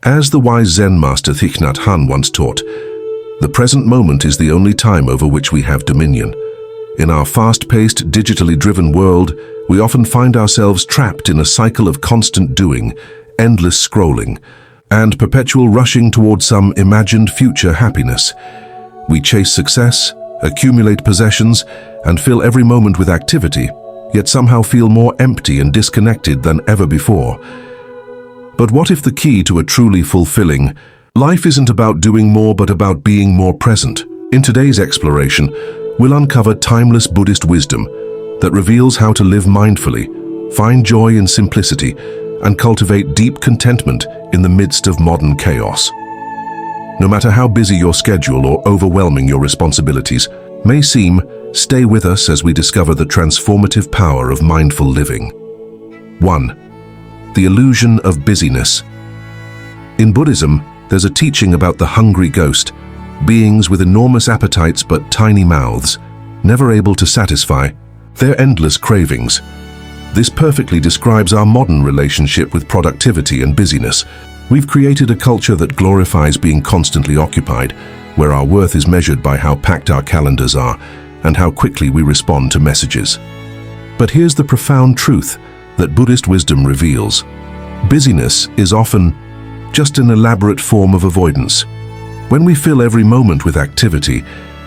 As the wise Zen master Thich Nhat Hanh once taught, the present moment is the only time over which we have dominion. In our fast-paced, digitally driven world, we often find ourselves trapped in a cycle of constant doing, endless scrolling, and perpetual rushing towards some imagined future happiness. We chase success, accumulate possessions, and fill every moment with activity, yet somehow feel more empty and disconnected than ever before. But what if the key to a truly fulfilling life isn't about doing more but about being more present? In today's exploration, we'll uncover timeless Buddhist wisdom that reveals how to live mindfully, find joy in simplicity, and cultivate deep contentment in the midst of modern chaos. No matter how busy your schedule or overwhelming your responsibilities may seem, stay with us as we discover the transformative power of mindful living. 1. The illusion of busyness. In Buddhism, there's a teaching about the hungry ghost, beings with enormous appetites but tiny mouths, never able to satisfy their endless cravings. This perfectly describes our modern relationship with productivity and busyness. We've created a culture that glorifies being constantly occupied, where our worth is measured by how packed our calendars are and how quickly we respond to messages. But here's the profound truth that Buddhist wisdom reveals. Busyness is often just an elaborate form of avoidance. When we fill every moment with activity,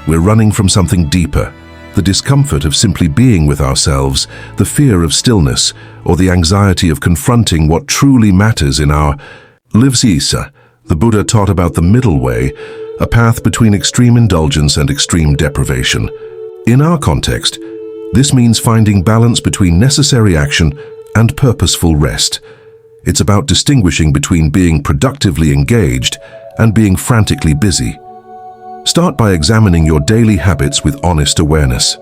we're running from something deeper. The discomfort of simply being with ourselves, the fear of stillness, or the anxiety of confronting what truly matters in our lives. The Buddha taught about the middle way, a path between extreme indulgence and extreme deprivation. In our context, this means finding balance between necessary action and purposeful rest. It's about distinguishing between being productively engaged and being frantically busy. Start by examining your daily habits with honest awareness.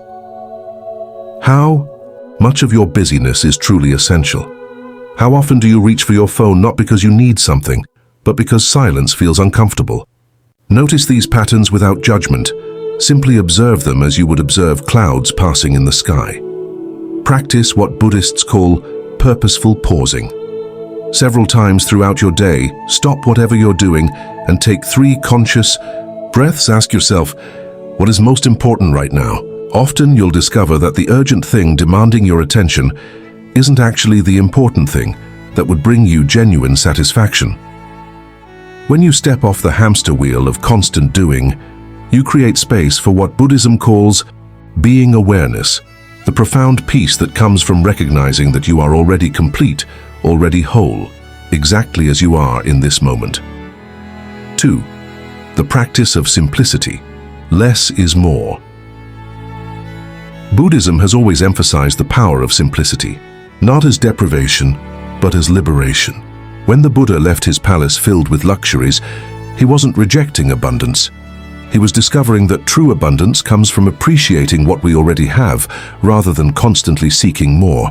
How much of your busyness is truly essential? How often do you reach for your phone not because you need something, but because silence feels uncomfortable? Notice these patterns without judgment. Simply observe them as you would observe clouds passing in the sky. Practice what Buddhists call purposeful pausing. Several times throughout your day, stop whatever you're doing and take 3 conscious breaths. Ask yourself, what is most important right now? Often you'll discover that the urgent thing demanding your attention isn't actually the important thing that would bring you genuine satisfaction. When you step off the hamster wheel of constant doing, you create space for what Buddhism calls being awareness, the profound peace that comes from recognizing that you are already complete, already whole, exactly as you are in this moment. 2. The practice of simplicity. Less is more. Buddhism has always emphasized the power of simplicity, not as deprivation, but as liberation. When the Buddha left his palace filled with luxuries, he wasn't rejecting abundance. He was discovering that true abundance comes from appreciating what we already have, rather than constantly seeking more.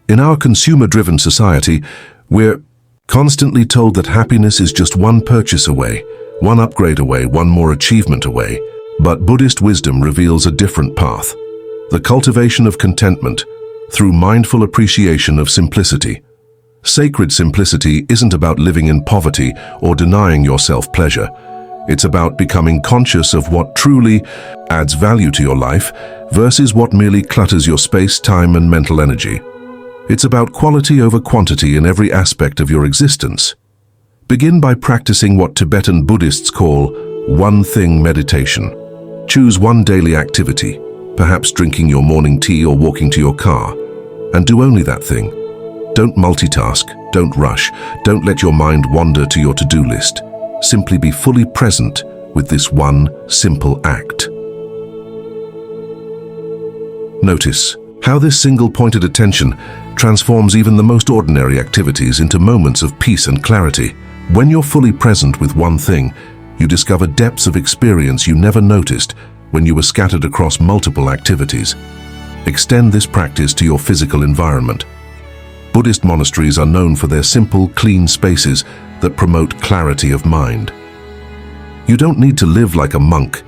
In our consumer-driven society, we're constantly told that happiness is just one purchase away, one upgrade away, one more achievement away. But Buddhist wisdom reveals a different path. The cultivation of contentment through mindful appreciation of simplicity. Sacred simplicity isn't about living in poverty or denying yourself pleasure. It's about becoming conscious of what truly adds value to your life versus what merely clutters your space, time, and mental energy. It's about quality over quantity in every aspect of your existence. Begin by practicing what Tibetan Buddhists call one-thing meditation. Choose one daily activity, perhaps drinking your morning tea or walking to your car, and do only that thing. Don't multitask, don't rush, don't let your mind wander to your to-do list. Simply be fully present with this one simple act. Notice how this single-pointed attention transforms even the most ordinary activities into moments of peace and clarity. When you're fully present with one thing, you discover depths of experience you never noticed when you were scattered across multiple activities. Extend this practice to your physical environment. Buddhist monasteries are known for their simple, clean spaces that promote clarity of mind. You don't need to live like a monk,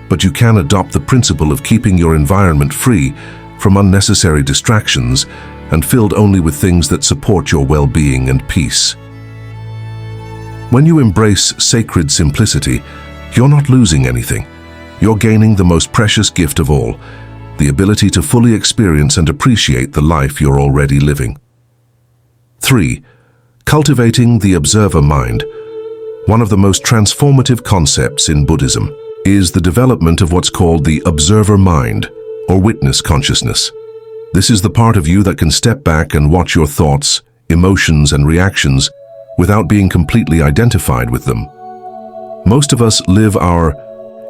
but you can adopt the principle of keeping your environment free from unnecessary distractions and filled only with things that support your well-being and peace. When you embrace sacred simplicity, you're not losing anything. You're gaining the most precious gift of all, the ability to fully experience and appreciate the life you're already living. 3. Cultivating the observer mind. One of the most transformative concepts in Buddhism is the development of what's called the observer mind, or witness consciousness. This is the part of you that can step back and watch your thoughts, emotions, and reactions without being completely identified with them. Most of us live our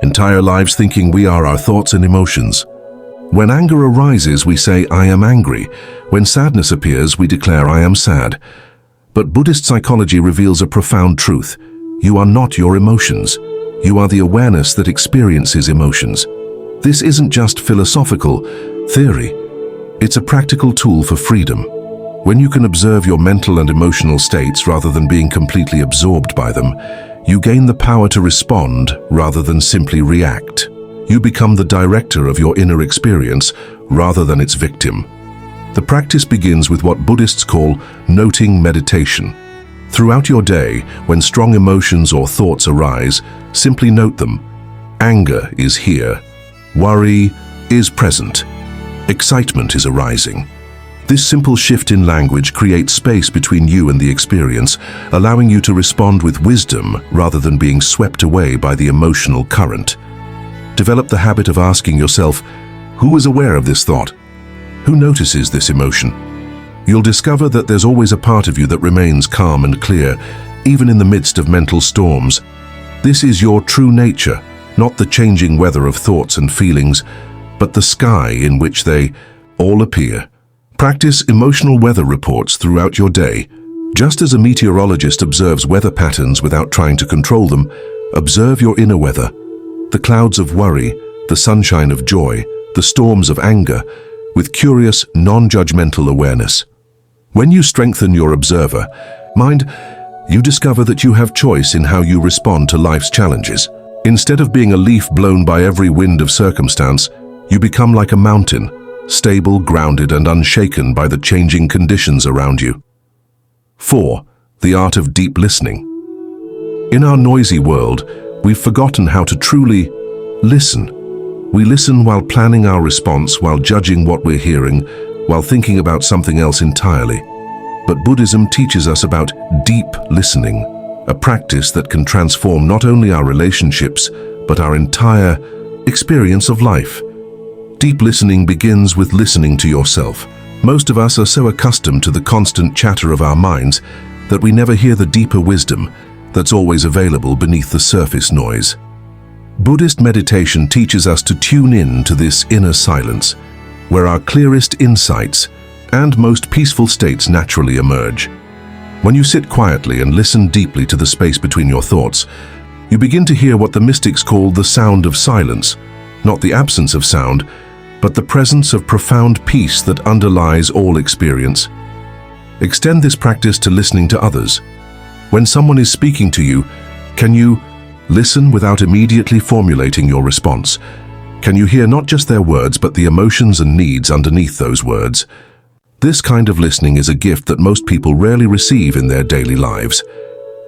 entire lives thinking we are our thoughts and emotions. When anger arises, we say, "I am angry." When sadness appears, we declare, "I am sad." But Buddhist psychology reveals a profound truth. You are not your emotions. You are the awareness that experiences emotions. This isn't just philosophical theory. It's a practical tool for freedom. When you can observe your mental and emotional states rather than being completely absorbed by them, you gain the power to respond rather than simply react. You become the director of your inner experience rather than its victim. The practice begins with what Buddhists call noting meditation. Throughout your day, when strong emotions or thoughts arise, simply note them. Anger is here. Worry is present. Excitement is arising. This simple shift in language creates space between you and the experience, allowing you to respond with wisdom rather than being swept away by the emotional current. Develop the habit of asking yourself, who is aware of this thought? Who notices this emotion? You'll discover that there's always a part of you that remains calm and clear, even in the midst of mental storms. This is your true nature, not the changing weather of thoughts and feelings, but the sky in which they all appear. Practice emotional weather reports throughout your day. Just as a meteorologist observes weather patterns without trying to control them, observe your inner weather. The clouds of worry, the sunshine of joy, the storms of anger, with curious, non-judgmental awareness. When you strengthen your observer mind, you discover that you have choice in how you respond to life's challenges. Instead of being a leaf blown by every wind of circumstance, you become like a mountain, stable, grounded, and unshaken by the changing conditions around you. 4. The art of deep listening. In our noisy world, we've forgotten how to truly listen. We listen while planning our response, while judging what we're hearing, while thinking about something else entirely. But Buddhism teaches us about deep listening, a practice that can transform not only our relationships, but our entire experience of life. Deep listening begins with listening to yourself. Most of us are so accustomed to the constant chatter of our minds that we never hear the deeper wisdom that's always available beneath the surface noise. Buddhist meditation teaches us to tune in to this inner silence, where our clearest insights and most peaceful states naturally emerge. When you sit quietly and listen deeply to the space between your thoughts, you begin to hear what the mystics call the sound of silence, not the absence of sound, but the presence of profound peace that underlies all experience. Extend this practice to listening to others. When someone is speaking to you, can you listen without immediately formulating your response? Can you hear not just their words, but the emotions and needs underneath those words? This kind of listening is a gift that most people rarely receive in their daily lives.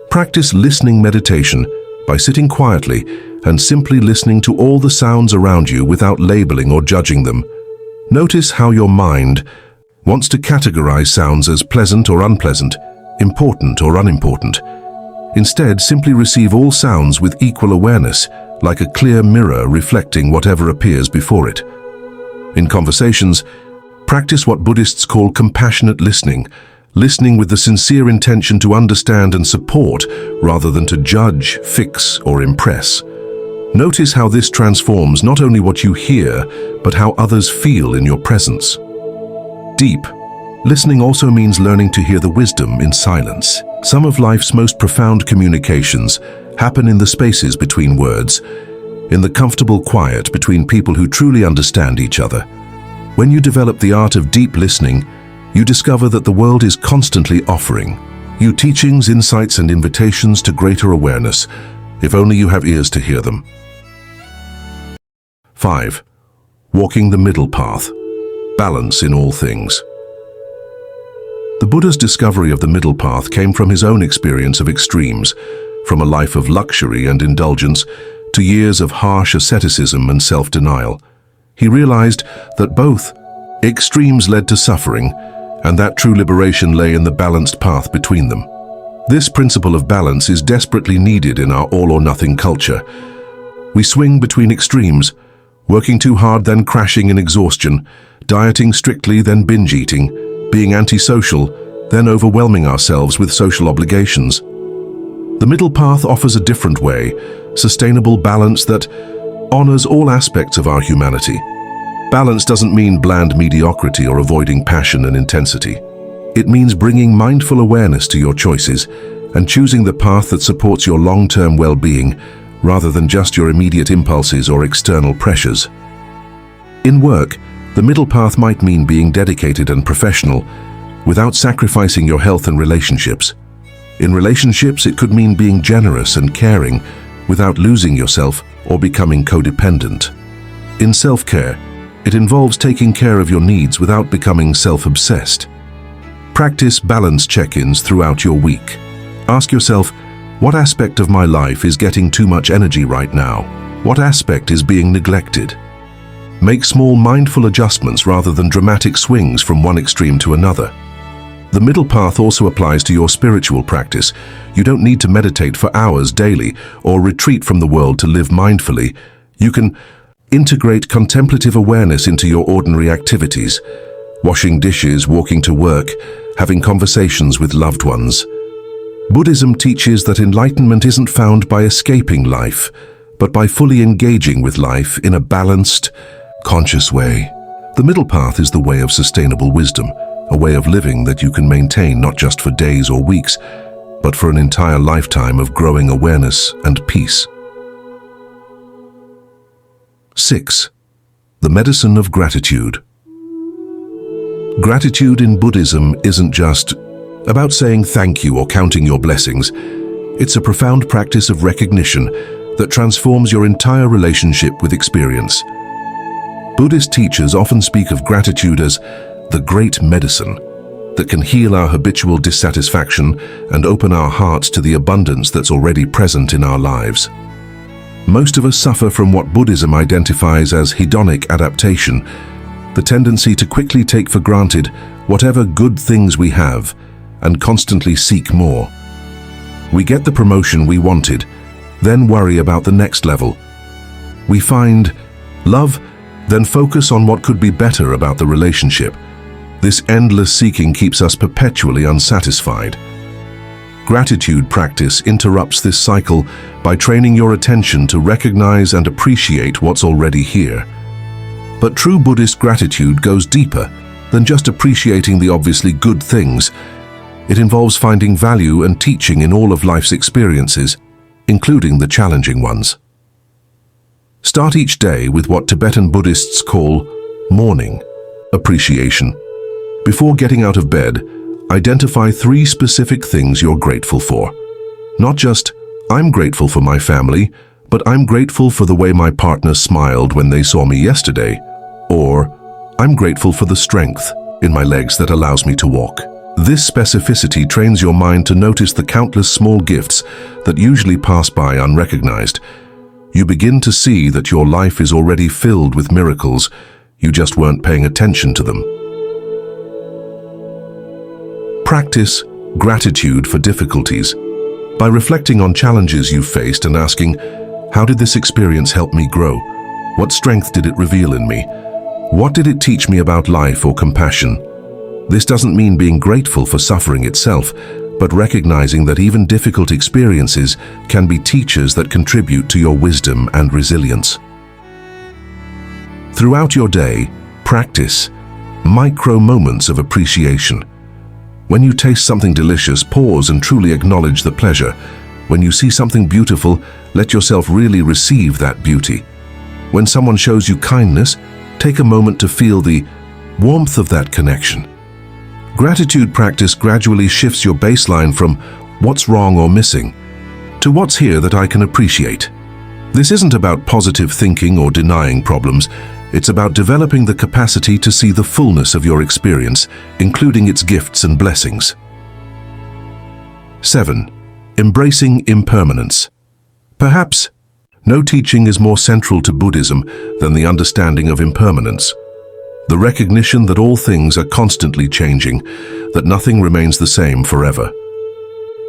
Practice listening meditation by sitting quietly and simply listening to all the sounds around you without labeling or judging them. Notice how your mind wants to categorize sounds as pleasant or unpleasant, important or unimportant. Instead, simply receive all sounds with equal awareness, like a clear mirror reflecting whatever appears before it. In conversations, practice what Buddhists call compassionate listening, listening with the sincere intention to understand and support rather than to judge, fix, or impress. Notice how this transforms not only what you hear, but how others feel in your presence. Deep listening also means learning to hear the wisdom in silence. Some of life's most profound communications happen in the spaces between words, in the comfortable quiet between people who truly understand each other. When you develop the art of deep listening, you discover that the world is constantly offering you teachings, insights, and invitations to greater awareness, if only you have ears to hear them. 5. Walking the middle path. Balance in all things. The The Buddha's discovery of the middle path came from his own experience of extremes, from a life of luxury and indulgence to years of harsh asceticism and self-denial. He realized that both extremes led to suffering, and that true liberation lay in the balanced path between them. This principle of balance is desperately needed in our all-or-nothing culture. We swing between extremes, working too hard then crashing in exhaustion, dieting strictly then binge-eating, being antisocial, then overwhelming ourselves with social obligations. The middle path offers a different way, sustainable balance that honors all aspects of our humanity. Balance doesn't mean bland mediocrity or avoiding passion and intensity. It means bringing mindful awareness to your choices and choosing the path that supports your long-term well-being rather than just your immediate impulses or external pressures. In work, the middle path might mean being dedicated and professional without sacrificing your health and relationships. In relationships, it could mean being generous and caring without losing yourself or becoming codependent. In self-care, it involves taking care of your needs without becoming self-obsessed. Practice balance check-ins throughout your week. Ask yourself, what aspect of my life is getting too much energy right now? What aspect is being neglected? Make small mindful adjustments rather than dramatic swings from one extreme to another. The middle path also applies to your spiritual practice. You don't need to meditate for hours daily or retreat from the world to live mindfully. You can integrate contemplative awareness into your ordinary activities, washing dishes, walking to work, having conversations with loved ones. Buddhism teaches that enlightenment isn't found by escaping life, but by fully engaging with life in a balanced, conscious way. The middle path is the way of sustainable wisdom, a way of living that you can maintain not just for days or weeks, but for an entire lifetime of growing awareness and peace. 6. The medicine of gratitude. Gratitude in Buddhism isn't just about saying thank you or counting your blessings. It's a profound practice of recognition that transforms your entire relationship with experience. Buddhist teachers often speak of gratitude as the great medicine that can heal our habitual dissatisfaction and open our hearts to the abundance that's already present in our lives. Most of us suffer from what Buddhism identifies as hedonic adaptation, the tendency to quickly take for granted whatever good things we have and constantly seek more. We get the promotion we wanted, then worry about the next level. We find love, then focus on what could be better about the relationship. This endless seeking keeps us perpetually unsatisfied. Gratitude practice interrupts this cycle by training your attention to recognize and appreciate what's already here. But true Buddhist gratitude goes deeper than just appreciating the obviously good things. It involves finding value and teaching in all of life's experiences, including the challenging ones. Start each day with what Tibetan Buddhists call morning appreciation. Before getting out of bed, identify 3 specific things you're grateful for. Not just, I'm grateful for my family, but I'm grateful for the way my partner smiled when they saw me yesterday. Or, I'm grateful for the strength in my legs that allows me to walk. This specificity trains your mind to notice the countless small gifts that usually pass by unrecognized. You begin to see that your life is already filled with miracles, you just weren't paying attention to them. Practice gratitude for difficulties. By reflecting on challenges you've faced and asking, how did this experience help me grow? What strength did it reveal in me? What did it teach me about life or compassion? This doesn't mean being grateful for suffering itself, but recognizing that even difficult experiences can be teachers that contribute to your wisdom and resilience. Throughout your day, practice micro moments of appreciation. When you taste something delicious, pause and truly acknowledge the pleasure. When you see something beautiful, let yourself really receive that beauty. When someone shows you kindness, take a moment to feel the warmth of that connection. Gratitude practice gradually shifts your baseline from what's wrong or missing to what's here that I can appreciate. This isn't about positive thinking or denying problems. It's about developing the capacity to see the fullness of your experience, including its gifts and blessings. 7. Embracing impermanence. Perhaps no teaching is more central to Buddhism than the understanding of impermanence. The recognition that all things are constantly changing, that nothing remains the same forever.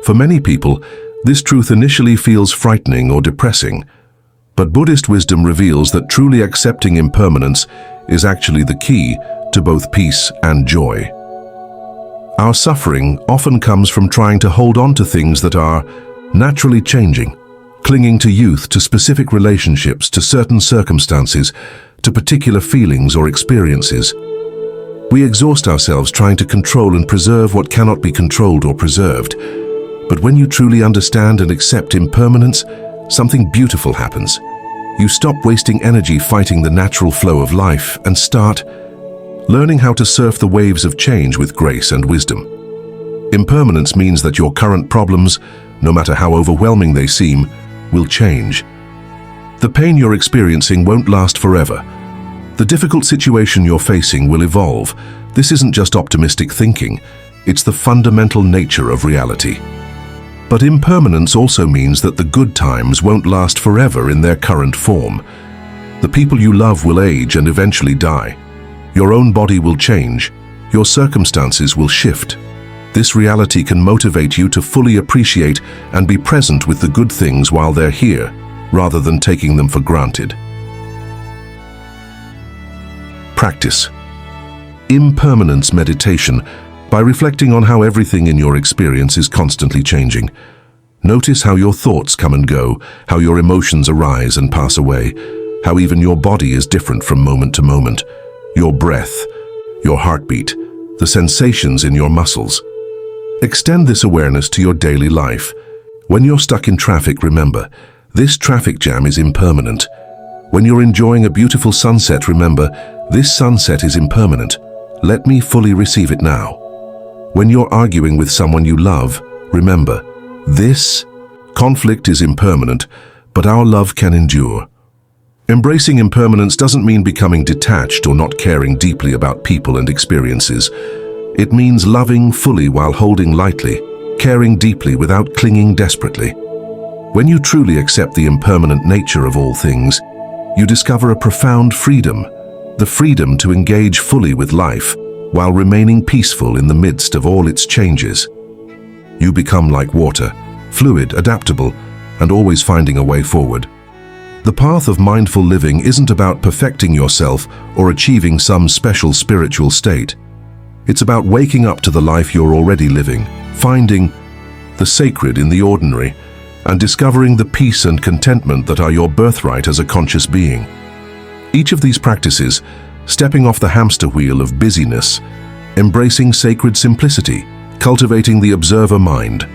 For many people, this truth initially feels frightening or depressing, but Buddhist wisdom reveals that truly accepting impermanence is actually the key to both peace and joy. Our suffering often comes from trying to hold on to things that are naturally changing, clinging to youth, to specific relationships, to certain circumstances, to particular feelings or experiences. We exhaust ourselves trying to control and preserve what cannot be controlled or preserved. But when you truly understand and accept impermanence, something beautiful happens. You stop wasting energy fighting the natural flow of life and start learning how to surf the waves of change with grace and wisdom. Impermanence means that your current problems, no matter how overwhelming they seem, will change. The pain you're experiencing won't last forever. The difficult situation you're facing will evolve. This isn't just optimistic thinking, it's the fundamental nature of reality. But impermanence also means that the good times won't last forever in their current form. The people you love will age and eventually die. Your own body will change. Your circumstances will shift. This reality can motivate you to fully appreciate and be present with the good things while they're here, rather than taking them for granted. Practice impermanence meditation by reflecting on how everything in your experience is constantly changing. Notice how your thoughts come and go, how your emotions arise and pass away, how even your body is different from moment to moment. Your breath, your heartbeat, the sensations in your muscles. Extend this awareness to your daily life. When you're stuck in traffic, remember, this traffic jam is impermanent. When you're enjoying a beautiful sunset, remember, this sunset is impermanent. Let me fully receive it now. When you're arguing with someone you love, remember, this conflict is impermanent, but our love can endure. Embracing impermanence doesn't mean becoming detached or not caring deeply about people and experiences. It means loving fully while holding lightly, caring deeply without clinging desperately. When you truly accept the impermanent nature of all things, you discover a profound freedom, the freedom to engage fully with life while remaining peaceful in the midst of all its changes. You become like water, fluid, adaptable, and always finding a way forward. The path of mindful living isn't about perfecting yourself or achieving some special spiritual state. It's about waking up to the life you're already living, finding the sacred in the ordinary, and discovering the peace and contentment that are your birthright as a conscious being. Each of these practices, stepping off the hamster wheel of busyness, embracing sacred simplicity, cultivating the observer mind,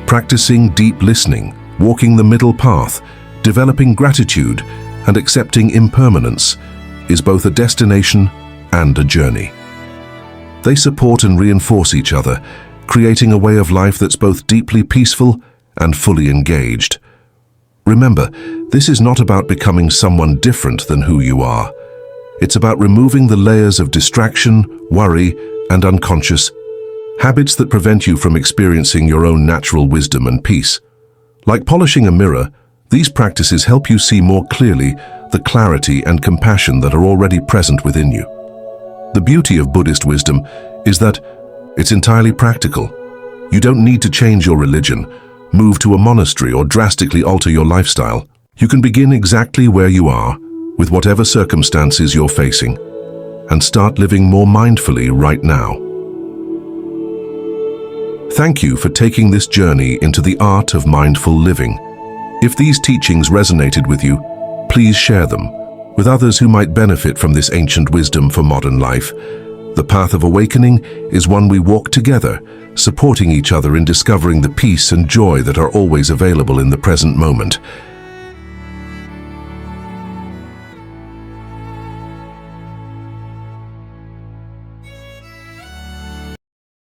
practicing deep listening, walking the middle path, developing gratitude, and accepting impermanence, is both a destination and a journey. They support and reinforce each other, creating a way of life that's both deeply peaceful and fully engaged. Remember, this is not about becoming someone different than who you are. It's about removing the layers of distraction, worry, and unconscious habits that prevent you from experiencing your own natural wisdom and peace. Like polishing a mirror, these practices help you see more clearly the clarity and compassion that are already present within you. The beauty of Buddhist wisdom is that it's entirely practical. You don't need to change your religion, move to a monastery, or drastically alter your lifestyle. You can begin exactly where you are, with whatever circumstances you're facing, and start living more mindfully right now. Thank you for taking this journey into the art of mindful living. If these teachings resonated with you, please share them with others who might benefit from this ancient wisdom for modern life. The path of awakening is one we walk together, supporting each other in discovering the peace and joy that are always available in the present moment.